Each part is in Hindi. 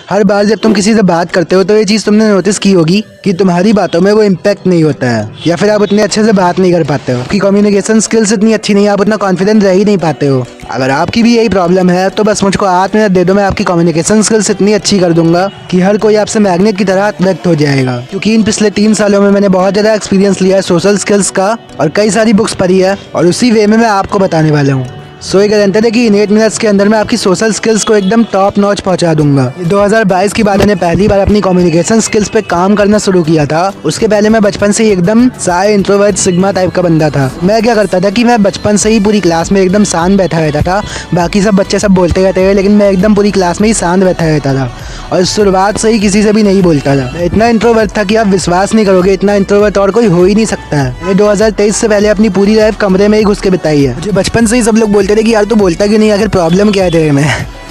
हर बार जब तुम किसी से बात करते हो तो ये चीज़ तुमने नोटिस की होगी कि तुम्हारी बातों में वो इम्पैक्ट नहीं होता है, या फिर आप उतने अच्छे से बात नहीं कर पाते हो, आपकी कम्युनिकेशन स्किल्स इतनी अच्छी नहीं है, आप उतना कॉन्फिडेंट रह ही नहीं पाते हो। अगर आपकी भी यही प्रॉब्लम है तो बस मुझको 8 मिनट दे दो, मैं आपकी कम्युनिकेशन स्किल्स इतनी अच्छी कर दूंगा कि हर कोई आपसे मैग्नेट की तरह अट्रैक्ट हो जाएगा। क्योंकि इन पिछले 3 सालों में मैंने बहुत ज़्यादा एक्सपीरियंस लिया है सोशल स्किल्स का, और कई सारी बुक्स पढ़ी है, और उसी वे में मैं आपको बताने वाला हूँ। सो ये गारंटेड है कि इन 8 मिनट्स के अंदर मैं आपकी सोशल स्किल्स को एकदम टॉप नॉच पहुंचा दूंगा। 2022 की बात, मैंने पहली बार अपनी कम्युनिकेशन स्किल्स पे काम करना शुरू किया था। उसके पहले मैं बचपन से ही एकदम शाय, इंट्रोवर्ट, सिग्मा टाइप का बंदा था। मैं क्या करता था कि मैं बचपन से ही पूरी क्लास में एकदम शांत बैठा रहता था। बाकी सब बच्चे सब बोलते रहते थे, लेकिन मैं एकदम पूरी क्लास में ही शांत बैठा रहता था, और शुरुआत से ही किसी से भी नहीं बोलता था। मैं इतना इंट्रोवर्ट था कि आप विश्वास नहीं करोगे, इतना इंट्रोवर्ट और कोई हो ही नहीं सकता है। मैंने 2023 से पहले अपनी पूरी लाइफ कमरे में ही घुस के बिताई है। मुझे बचपन से ही सब लोग बोलते थे कि यार तू बोलता क्यों नहीं, आखिर प्रॉब्लम क्या है तेरे में।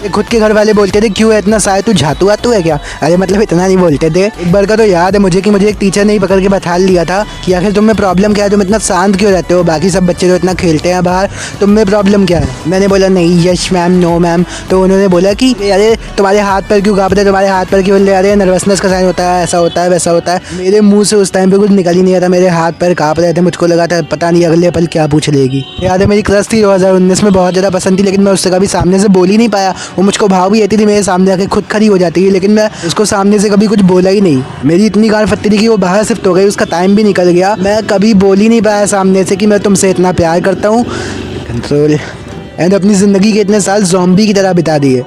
खुद के घर वाले बोलते थे क्यों है इतना शाय, तू झातू आतू है क्या। अरे मतलब इतना नहीं बोलते थे। एक बार का तो याद है मुझे कि मुझे एक टीचर ने ही पकड़ के बैठा लिया था कि आखिर तुम में प्रॉब्लम क्या है, तुम इतना शांत क्यों रहते हो, बाकी सब बच्चे तो इतना खेलते हैं बाहर, तुम में प्रॉब्लम क्या है। मैंने बोला नहीं यस मैम, नो मैम। तो उन्होंने बोला कि अरे तुम्हारे हाथ पर क्यों काँपते हैं, तुम्हारे हाथ पर क्यों बोल रहे, अरे नर्वसनेस का साइन होता है, ऐसा होता है वैसा होता है। मेरे मुँह से उस टाइम पर कुछ निकल ही नहीं आता, मेरे हाथ पर काँप रहे थे। मुझको लगा था पता नहीं अगले पल क्या पूछ लेगी। याद है मेरी क्रश थी 2019 में, बहुत ज़्यादा पसंद थी, लेकिन मैं उससे कभी सामने से बोल ही नहीं पाया। वो मुझको भाव भी थी, मेरे सामने आके खुद खड़ी हो जाती है, लेकिन मैं उसको सामने से कभी कुछ बोला ही नहीं। मेरी इतनी गांड फटती थी कि वो बाहर शिफ्ट हो गई, उसका टाइम भी निकल गया, मैं कभी बोल ही नहीं पाया सामने से कि मैं तुमसे इतना प्यार करता हूँ। कंट्रोल एंड अपनी ज़िंदगी के इतने साल ज़ॉम्बी की तरह बिता दिए।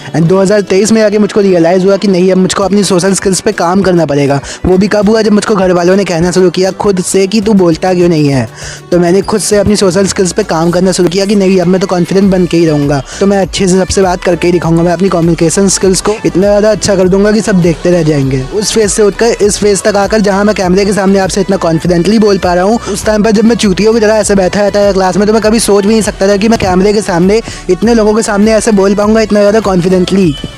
एंड 2023 में आके मुझको रियलाइज़ हुआ कि नहीं, अब मुझको अपनी सोशल स्किल्स पे काम करना पड़ेगा। वो भी कब हुआ, जब मुझको घर वालों ने कहना शुरू किया खुद से कि तू बोलता क्यों नहीं है। तो मैंने खुद से अपनी सोशल स्किल्स पे काम करना शुरू किया कि नहीं, अब मैं तो कॉन्फिडेंट बन के ही रहूँगा, तो मैं अच्छे से सबसे बात करके ही दिखाऊंगा। मैं अपनी कम्युनिकेशन स्किल्स को इतना ज़्यादा अच्छा कर दूंगा कि सब देखते रह जाएंगे। उस फेज से उठकर इस फेज तक आकर जहाँ मैं कैमरे के सामने आपसे इतना कॉन्फिडेंटली बोल पा रहा हूँ, उस टाइम पर जब मैं चूतियों की तरह ऐसे बैठा रहता है क्लास में, तो मैं कभी सोच भी नहीं सकता था कि मैं कैमरे के सामने इतने लोगों के सामने ऐसे बोल पाऊंगा इतना ज़्यादा कॉन्फिडेंटली,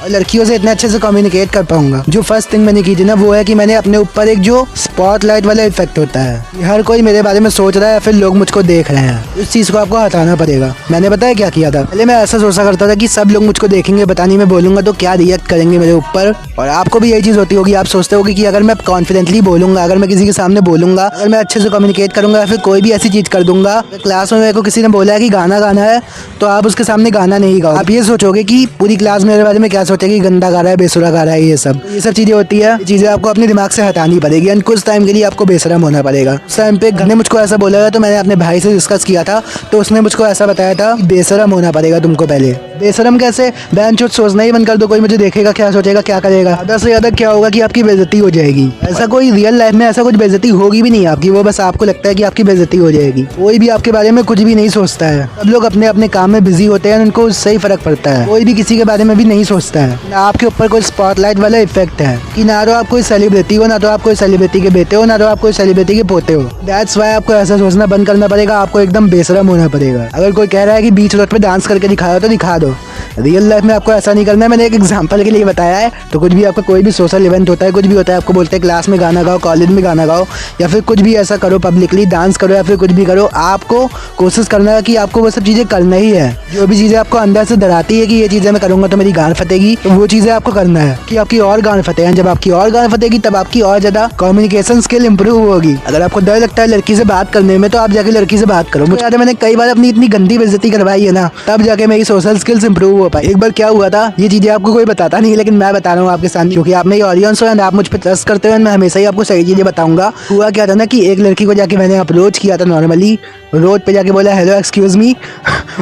और लड़कियों से इतने अच्छे से कम्युनिकेट कर पाऊंगा। जो फर्स्ट थिंग मैंने की थी ना, वो है कि मैंने अपने ऊपर एक जो स्पॉटलाइट वाला इफेक्ट होता है, हर कोई मेरे बारे में सोच रहा है, फिर लोग मुझको देख रहे हैं, उस चीज़ को आपको हटाना पड़ेगा। मैंने पता है क्या किया था, पहले मैं ऐसा सोचा करता था कि सब लोग मुझको देखेंगे, पता नहीं मैं बोलूंगा तो क्या रिएक्ट करेंगे मेरे ऊपर। और आपको भी यही चीज़ होती होगी, आप सोचते होगी कि अगर मैं कॉन्फिडेंटली बोलूंगा, अगर मैं किसी के सामने बोलूंगा, अगर मैं अच्छे से कम्युनिकेट करूंगा, फिर कोई भी ऐसी चीज़ कर दूंगा। क्लास में मेरे को किसी ने बोला है कि गाना गाना है, तो आप उसके सामने गाना नहीं गाओ। आप ये सोचोगे कि पूरी क्लास मेरे बारे में क्या सोचेगी, गंदा गा रहा है, बेसुरा गा रहा है, ये सब चीज़ें होती है। ये चीज़ें आपको अपने दिमाग से हटानी पड़ेगी, एंड कुछ टाइम के लिए आपको बेशरम होना पड़ेगा। उस टाइम पे घर ने मुझको ऐसा बोला था, तो मैंने अपने भाई से डिस्कस किया था, तो उसने मुझको ऐसा बताया था बेशरम होना पड़ेगा तुमको पहले। बेशरम कैसे, बैंचोद सोचना ही बंद कर दो, कोई मुझे देखेगा क्या सोचेगा क्या करेगा। ज़्यादा से ज़्यादा क्या होगा कि आपकी बेइज्जती हो जाएगी। ऐसा कोई रियल लाइफ में ऐसा कुछ बेइज्जती होगी भी नहीं आपकी, वो बस आपको लगता है कि आपकी बेइज्जती हो जाएगी। कोई भी आपके बारे में कुछ भी नहीं सोचता है, सब लोग अपने अपने काम में बिजी होते हैं, उनको उससे ही फर्क पड़ता है। कोई भी किसी के बारे में भी नहीं सोचता है। आपके ऊपर कोई स्पॉटलाइट वाला इफेक्ट है कि ना तो आप कोई सेलिब्रिटी हो, ना तो आप कोई सेलिब्रिटी के बेटे हो, ना तो आप कोई सेलिब्रिटी के पोते हो। दैट्स व्हाई आपको ऐसा सोचना बंद करना पड़ेगा, आपको एकदम बेशरम होना पड़ेगा। अगर कोई कह रहा है कि बीच रोड पे डांस करके दिखाओ तो दिखा दो, रियल लाइफ में आपको ऐसा नहीं करना है। मैंने एक एग्जांपल के लिए बताया है। तो कुछ भी आपका कोई भी सोशल इवेंट होता है, कुछ भी होता है, आपको बोलते हैं क्लास में गाना गाओ, कॉलेज में गाना गाओ, या फिर कुछ भी ऐसा करो, पब्लिकली डांस करो, या फिर कुछ भी करो, आपको कोशिश करना है कि आपको वो सब चीज़ें करना ही है। जो भी चीज़ें आपको अंदर से डराती है कि ये चीज़ें मैं करूँगा तो मेरी गांड फटेगी, तो वो चीज़ें आपको करना है कि आपकी और गांड फटे हैं। जब आपकी और गांड फटेगी तब आपकी और ज़्यादा कम्युनिकेशन स्किल इंप्रूव होगी। अगर आपको डर लगता है लड़की से बात करने में, तो आप जाके लड़की से बात करो। मुझे याद है मैंने कई बार अपनी इतनी गंदी बेइज्जती करवाई है ना, तब जाके मेरी सोशल स्किल्स इंप्रूव हो पाई। एक बार क्या हुआ था, ये चीज़ें आपको कोई बताता नहीं, लेकिन मैं बता रहा हूँ आपके सामने, क्योंकि आप मेरी ऑडियंस हो एंड आप मुझ पर ट्रस्ट करते हो, मैं हमेशा ही आपको सही चीज़ें बताऊंगा। हुआ क्या था ना कि एक लड़की को जाके मैंने अप्रोच किया था नॉर्मली, रोड पे जाके बोला हेलो एक्सक्यूज़ मी।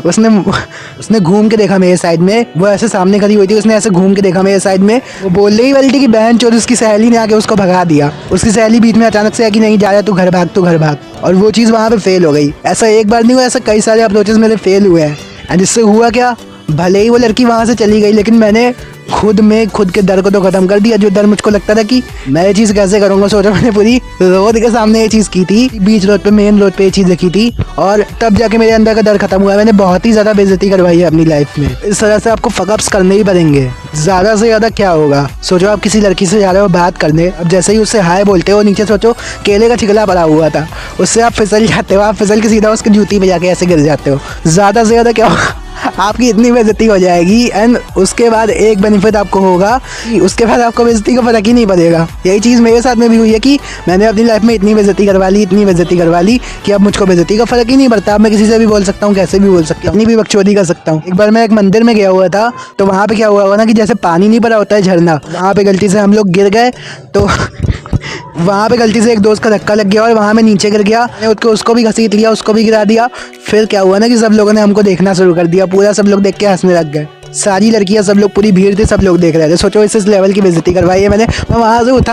उसने घूम के देखा मेरे साइड में, वो ऐसे सामने खड़ी हुई थी, उसने ऐसे घूम के देखा मेरे साइड में, वो बोलने ही वाली थी कि बहन चोद, उसकी सहेली ने आके उसको भगा दिया। उसकी सहेली बीच में अचानक से कि नहीं जा रहा, तू घर भाग, तू घर भाग, और वो चीज़ वहाँ पे फेल हो गई। ऐसा एक बार नहीं हुआ, ऐसा कई सारे अप्रोचेस मेरे फेल हुए हैं। एंड इससे हुआ क्या, भले ही वो लड़की वहाँ से चली गई, लेकिन मैंने खुद के डर को तो खत्म कर दिया। जो डर मुझको लगता था कि मैं ये चीज़ कैसे करूँगा, सोचा मैंने पूरी रोड के सामने ये चीज़ की थी, बीच रोड पे, मेन रोड पे ये चीज़ देखी थी, और तब जाके मेरे अंदर का डर खत्म हुआ। मैंने बहुत ही ज़्यादा बेइज्जती करवाई है अपनी लाइफ में। इस तरह से आपको फकअप्स करने ही पड़ेंगे। ज़्यादा से ज़्यादा क्या होगा, सोचो आप किसी लड़की से जा रहे हो बात करने, अब जैसे ही उससे हाय बोलते हो, नीचे सोचो केले का छिकला पड़ा हुआ था, उससे आप फिसल जाते हो, आप फिसल के सीधा उसकी जूती पे जाके ऐसे गिर जाते हो। ज़्यादा से ज़्यादा क्या होगा, आपकी इतनी बेइज्जती हो जाएगी एंड उसके बाद एक बेनिफिट आपको होगा कि उसके बाद आपको बेइज्जती का फर्क ही नहीं पड़ेगा। यही चीज़ मेरे साथ में भी हुई है कि मैंने अपनी लाइफ में इतनी बेइज्जती करवा ली, इतनी बेइज्जती करवा ली कि अब मुझको बेइज्जती का फर्क ही नहीं पड़ता। अब मैं किसी से भी बोल सकता हूँ, कैसे भी बोल सकता हूँ, अपनी भी बकचोदी कर सकता हूँ। एक बार मैं एक मंदिर में गया हुआ था, तो वहाँ पे क्या हुआ हुआ ना कि जैसे पानी नहीं भरा होता है झरना, वहाँ पे गलती से हम लोग गिर गए। तो वहाँ पे गलती से एक दोस्त का धक्का लग गया और वहाँ मैं नीचे गिर गया। मैंने उसको भी घसीट लिया, उसको भी गिरा दिया। फिर क्या हुआ ना कि सब लोगों ने हमको देखना शुरू कर दिया, पूरा सब लोग देख के हंसने लग गए। सारी लड़कियां, सब लोग, पूरी भीड़ थी, सब लोग देख रहे थे। सोचो इस लेवल की बेइज्जती करवाई है मैंने। मैं वहाँ से उठा,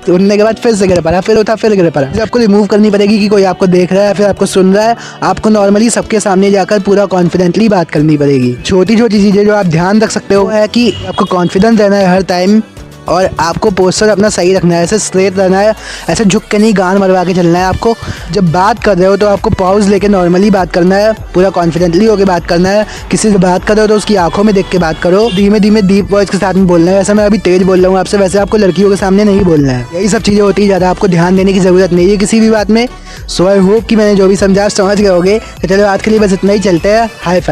उठने के बाद फिर से गिर पड़ा, फिर उठा, फिर गिर पड़ा। आपको रिमूव करनी पड़ेगी कि कोई आपको देख रहा है, फिर आपको सुन रहा है। आपको नॉर्मली सबके सामने जाकर पूरा कॉन्फिडेंटली बात करनी पड़ेगी। छोटी छोटी चीज़ें जो आप ध्यान रख सकते हो है कि आपको कॉन्फिडेंस रहना है हर टाइम, और आपको पोस्चर अपना सही रखना है, ऐसे स्ट्रेट रहना है, ऐसे झुक के नहीं गान मरवा के चलना है। आपको जब बात कर रहे हो तो आपको पॉज लेके नॉर्मली बात करना है, पूरा कॉन्फिडेंटली होकर बात करना है। किसी से बात कर रहे हो तो उसकी आंखों में देख के बात करो, धीमे धीमे डीप वॉइस के साथ में बोलना है। वैसे मैं अभी तेज बोल रहा हूँ आपसे, वैसे आपको लड़कियों के सामने नहीं बोलना है। यही सब चीज़ें होती है, ज़्यादा आपको ध्यान देने की ज़रूरत नहीं है किसी भी बात में। सो आई होप कि मैंने जो भी समझा समझ गए होगे। तो चलो आज के लिए बस इतना ही, चलते हैं। Hi fi.